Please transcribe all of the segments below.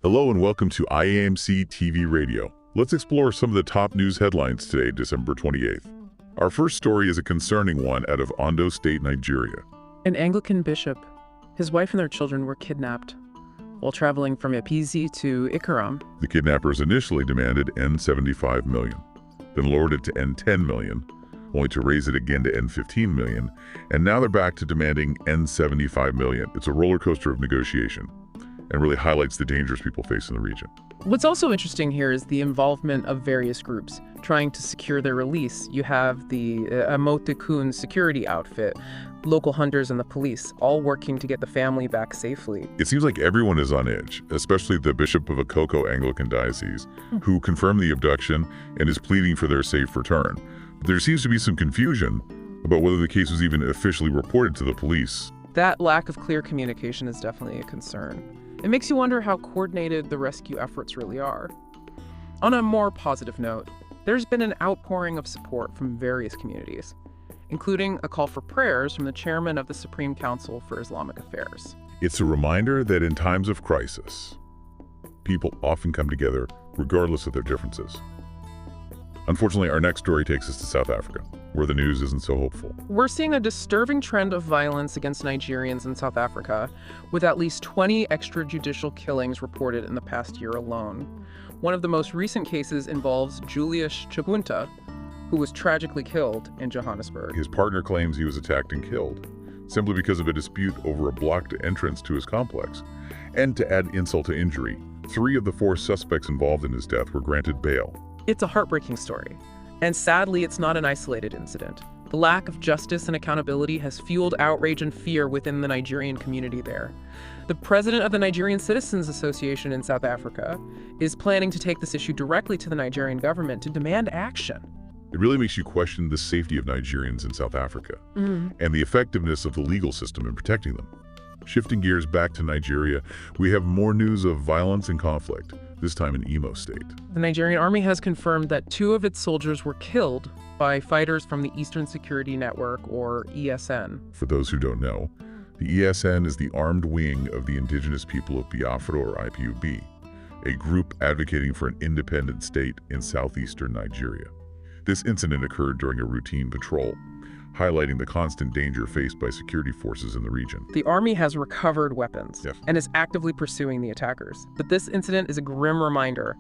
Hello and welcome to IAMC TV Radio. Let's explore some of the top news headlines today, December 28th. Our first story is a concerning one out of Ondo State, Nigeria. An Anglican bishop, his wife and their children were kidnapped while traveling from Epizi to Ikaram. The kidnappers initially demanded N75 million, then lowered it to N10 million, only to raise it again to N15 million, and now they're back to demanding N75 million. It's a roller coaster of negotiation and really highlights the dangers people face in the region. What's also interesting here is the involvement of various groups trying to secure their release. You have the Amotekun security outfit, local hunters, and the police, all working to get the family back safely. It seems like everyone is on edge, especially the Bishop of Akoko Anglican Diocese, who confirmed the abduction and is pleading for their safe return. But there seems to be some confusion about whether the case was even officially reported to the police. That lack of clear communication is definitely a concern. It makes you wonder how coordinated the rescue efforts really are. On a more positive note, there's been an outpouring of support from various communities, including a call for prayers from the chairman of the Supreme Council for Islamic Affairs. It's a reminder that in times of crisis, people often come together regardless of their differences. Unfortunately, our next story takes us to South Africa, where the news isn't so hopeful. We're seeing a disturbing trend of violence against Nigerians in South Africa, with at least 20 extrajudicial killings reported in the past year alone. One of the most recent cases involves Julius Chibunta, who was tragically killed in Johannesburg. His partner claims he was attacked and killed, simply because of a dispute over a blocked entrance to his complex. And to add insult to injury, 3 of the 4 suspects involved in his death were granted bail. It's a heartbreaking story, and sadly, it's not an isolated incident. The lack of justice and accountability has fueled outrage and fear within the Nigerian community there. The president of the Nigerian Citizens Association in South Africa is planning to take this issue directly to the Nigerian government to demand action. It really makes you question the safety of Nigerians in South Africa and the effectiveness of the legal system in protecting them. Shifting gears back to Nigeria, we have more news of violence and conflict, this time in Imo State. The Nigerian army has confirmed that 2 of its soldiers were killed by fighters from the Eastern Security Network, or ESN. For those who don't know, the ESN is the armed wing of the indigenous people of Biafra, or IPOB, a group advocating for an independent state in southeastern Nigeria. This incident occurred during a routine patrol, highlighting the constant danger faced by security forces in the region. The army has recovered weapons and is actively pursuing the attackers. But this incident is a grim reminder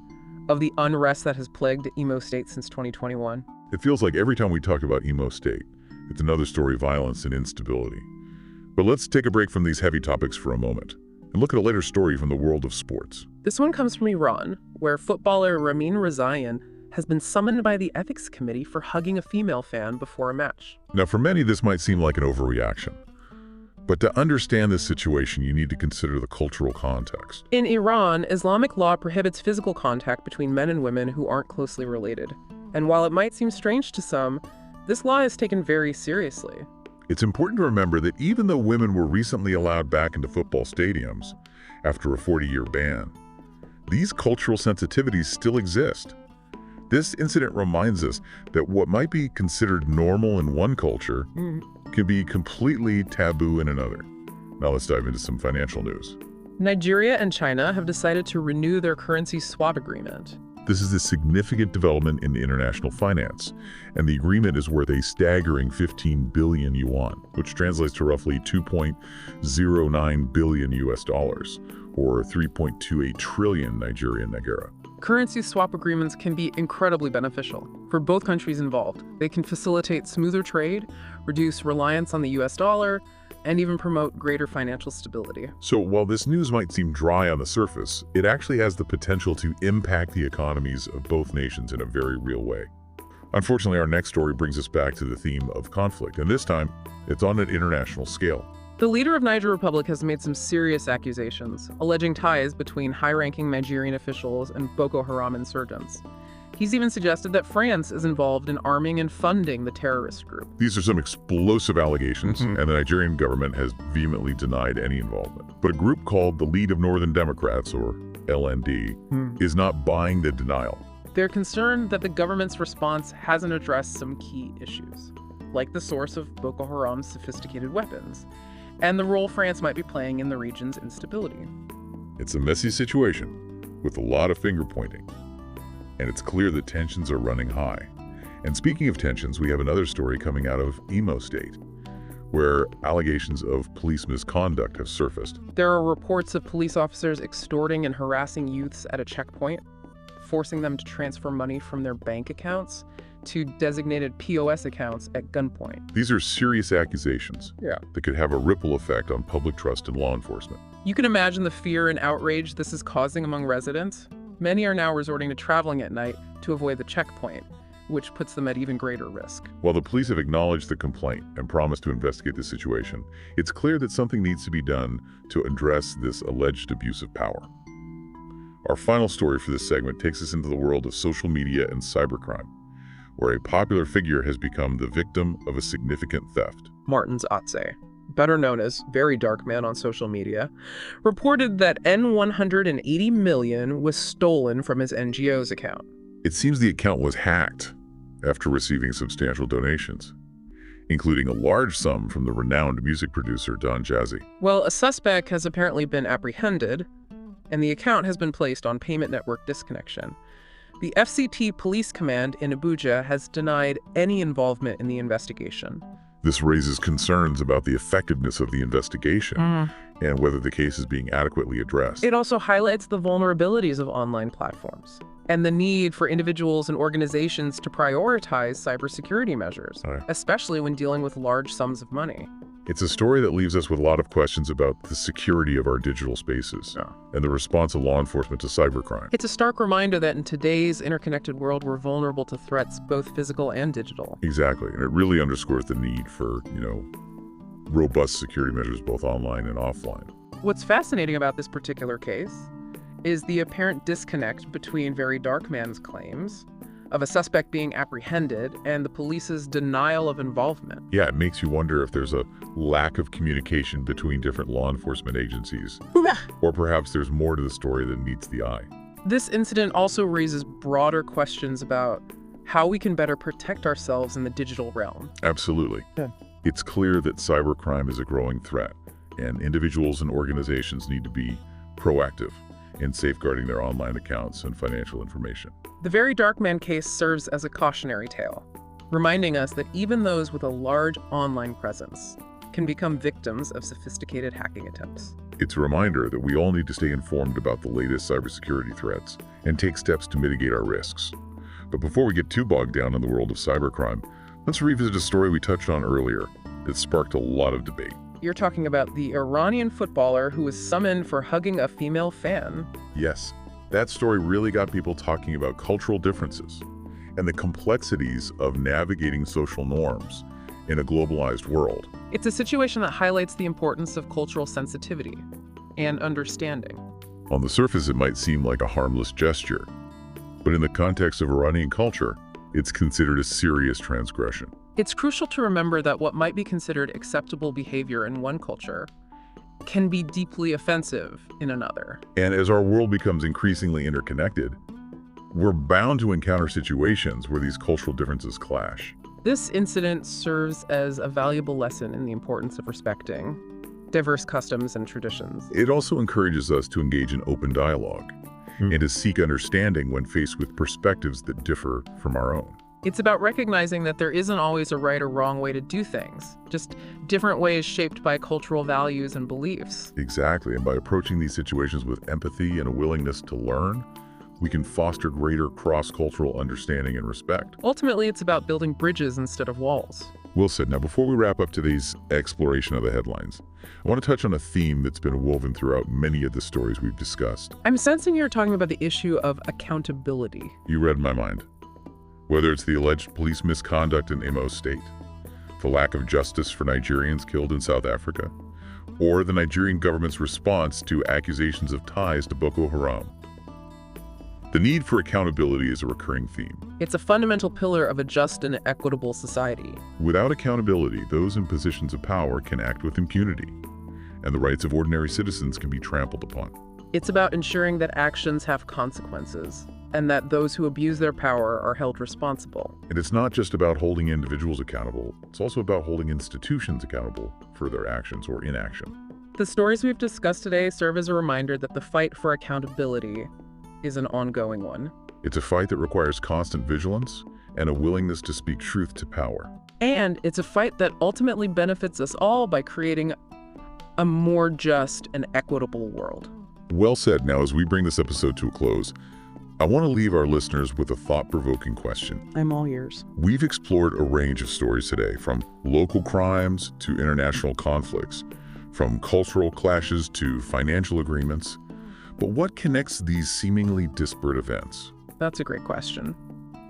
of the unrest that has plagued Imo State since 2021. It feels like every time we talk about Imo State, it's another story of violence and instability. But let's take a break from these heavy topics for a moment and look at a later story from the world of sports. This one comes from Iran, where footballer Ramin Rezaeian has been summoned by the ethics committee for hugging a female fan before a match. Now, for many, this might seem like an overreaction. But to understand this situation, you need to consider the cultural context. In Iran, Islamic law prohibits physical contact between men and women who aren't closely related. And while it might seem strange to some, this law is taken very seriously. It's important to remember that even though women were recently allowed back into football stadiums after a 40-year ban, these cultural sensitivities still exist. This incident reminds us that what might be considered normal in one culture can be completely taboo in another. Now let's dive into some financial news. Nigeria and China have decided to renew their currency swap agreement. This is a significant development in international finance, and the agreement is worth a staggering 15 billion yuan, which translates to roughly 2.09 billion US dollars, or 3.28 trillion Nigerian Naira. Currency swap agreements can be incredibly beneficial for both countries involved. They can facilitate smoother trade, reduce reliance on the US dollar, and even promote greater financial stability. So while this news might seem dry on the surface, it actually has the potential to impact the economies of both nations in a very real way. Unfortunately, our next story brings us back to the theme of conflict, and this time, it's on an international scale. The leader of Niger Republic has made some serious accusations, alleging ties between high-ranking Nigerian officials and Boko Haram insurgents. He's even suggested that France is involved in arming and funding the terrorist group. These are some explosive allegations, and the Nigerian government has vehemently denied any involvement. But a group called the League of Northern Democrats, or LND, is not buying the denial. They're concerned that the government's response hasn't addressed some key issues, like the source of Boko Haram's sophisticated weapons, and the role France might be playing in the region's instability. It's a messy situation, with a lot of finger-pointing. And it's clear that tensions are running high. And speaking of tensions, we have another story coming out of Imo State, where allegations of police misconduct have surfaced. There are reports of police officers extorting and harassing youths at a checkpoint, forcing them to transfer money from their bank accounts to designated POS accounts at gunpoint. These are serious accusations that could have a ripple effect on public trust in law enforcement. You can imagine the fear and outrage this is causing among residents. Many are now resorting to traveling at night to avoid the checkpoint, which puts them at even greater risk. While the police have acknowledged the complaint and promised to investigate the situation, it's clear that something needs to be done to address this alleged abuse of power. Our final story for this segment takes us into the world of social media and cybercrime, where a popular figure has become the victim of a significant theft. Martin Zatze, better known as VeryDarkMan on social media, reported that N$180 million was stolen from his NGO's account. It seems the account was hacked after receiving substantial donations, including a large sum from the renowned music producer Don Jazzy. Well, a suspect has apparently been apprehended, and the account has been placed on payment network disconnection. The FCT Police Command in Abuja has denied any involvement in the investigation. This raises concerns about the effectiveness of the investigation and whether the case is being adequately addressed. It also highlights the vulnerabilities of online platforms and the need for individuals and organizations to prioritize cybersecurity measures, especially when dealing with large sums of money. It's a story that leaves us with a lot of questions about the security of our digital spaces and the response of law enforcement to cybercrime. It's a stark reminder that in today's interconnected world, we're vulnerable to threats, both physical and digital. Exactly, and it really underscores the need for, robust security measures both online and offline. What's fascinating about this particular case is the apparent disconnect between VeryDarkMan's claims of a suspect being apprehended and the police's denial of involvement. Yeah, it makes you wonder if there's a lack of communication between different law enforcement agencies, or perhaps there's more to the story than meets the eye. This incident also raises broader questions about how we can better protect ourselves in the digital realm. Absolutely. It's clear that cybercrime is a growing threat, and individuals and organizations need to be proactive in safeguarding their online accounts and financial information. The VeryDarkMan case serves as a cautionary tale, reminding us that even those with a large online presence can become victims of sophisticated hacking attempts. It's a reminder that we all need to stay informed about the latest cybersecurity threats and take steps to mitigate our risks. But before we get too bogged down in the world of cybercrime, let's revisit a story we touched on earlier that sparked a lot of debate. You're talking about the Iranian footballer who was summoned for hugging a female fan. Yes, that story really got people talking about cultural differences and the complexities of navigating social norms in a globalized world. It's a situation that highlights the importance of cultural sensitivity and understanding. On the surface, it might seem like a harmless gesture, but in the context of Iranian culture, it's considered a serious transgression. It's crucial to remember that what might be considered acceptable behavior in one culture can be deeply offensive in another. And as our world becomes increasingly interconnected, we're bound to encounter situations where these cultural differences clash. This incident serves as a valuable lesson in the importance of respecting diverse customs and traditions. It also encourages us to engage in open dialogue and to seek understanding when faced with perspectives that differ from our own. It's about recognizing that there isn't always a right or wrong way to do things, just different ways shaped by cultural values and beliefs. Exactly, and by approaching these situations with empathy and a willingness to learn, we can foster greater cross-cultural understanding and respect. Ultimately, it's about building bridges instead of walls. Well said. Now, before we wrap up today's exploration of the headlines, I want to touch on a theme that's been woven throughout many of the stories we've discussed. I'm sensing you're talking about the issue of accountability. You read my mind. Whether it's the alleged police misconduct in Imo State, the lack of justice for Nigerians killed in South Africa, or the Nigerian government's response to accusations of ties to Boko Haram. The need for accountability is a recurring theme. It's a fundamental pillar of a just and equitable society. Without accountability, those in positions of power can act with impunity, and the rights of ordinary citizens can be trampled upon. It's about ensuring that actions have consequences, and that those who abuse their power are held responsible. And it's not just about holding individuals accountable, it's also about holding institutions accountable for their actions or inaction. The stories we've discussed today serve as a reminder that the fight for accountability is an ongoing one. It's a fight that requires constant vigilance and a willingness to speak truth to power. And it's a fight that ultimately benefits us all by creating a more just and equitable world. Well said. Now, as we bring this episode to a close, I want to leave our listeners with a thought-provoking question. I'm all ears. We've explored a range of stories today, from local crimes to international conflicts, from cultural clashes to financial agreements. But what connects these seemingly disparate events? That's a great question.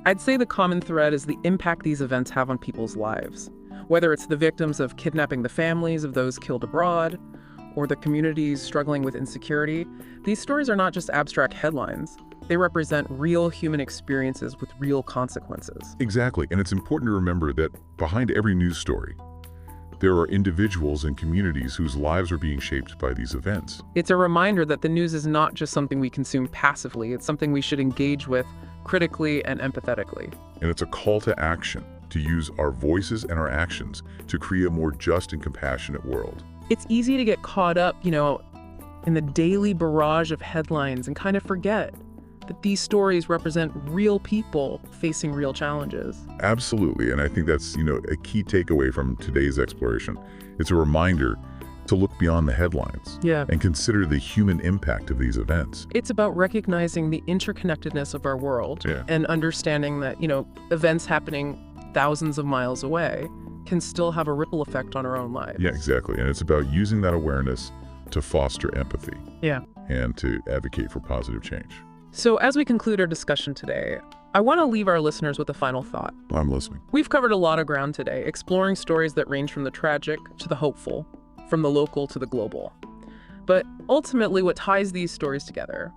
I'd say the common thread is the impact these events have on people's lives. Whether it's the victims of kidnapping the families of those killed abroad, or the communities struggling with insecurity, these stories are not just abstract headlines. They represent real human experiences with real consequences. Exactly, and it's important to remember that behind every news story, there are individuals and communities whose lives are being shaped by these events. It's a reminder that the news is not just something we consume passively, it's something we should engage with critically and empathetically. And it's a call to action, to use our voices and our actions to create a more just and compassionate world. It's easy to get caught up, in the daily barrage of headlines and kind of forget that these stories represent real people facing real challenges. Absolutely, and I think that's, a key takeaway from today's exploration. It's a reminder to look beyond the headlines and consider the human impact of these events. It's about recognizing the interconnectedness of our world and understanding that, events happening thousands of miles away can still have a ripple effect on our own lives. Yeah, exactly. And it's about using that awareness to foster empathy and to advocate for positive change. So as we conclude our discussion today, I want to leave our listeners with a final thought. I'm listening. We've covered a lot of ground today, exploring stories that range from the tragic to the hopeful, from the local to the global. But ultimately, what ties these stories together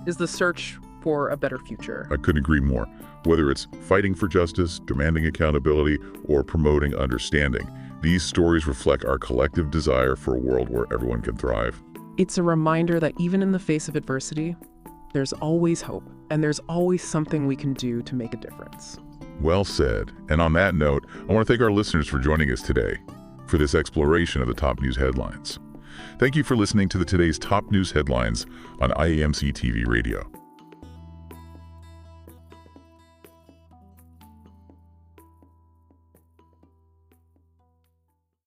is the search for a better future. I couldn't agree more. Whether it's fighting for justice, demanding accountability, or promoting understanding, these stories reflect our collective desire for a world where everyone can thrive. It's a reminder that even in the face of adversity, there's always hope, and there's always something we can do to make a difference. Well said. And on that note, I want to thank our listeners for joining us today for this exploration of the top news headlines. Thank you for listening to today's top news headlines on IAMC TV Radio.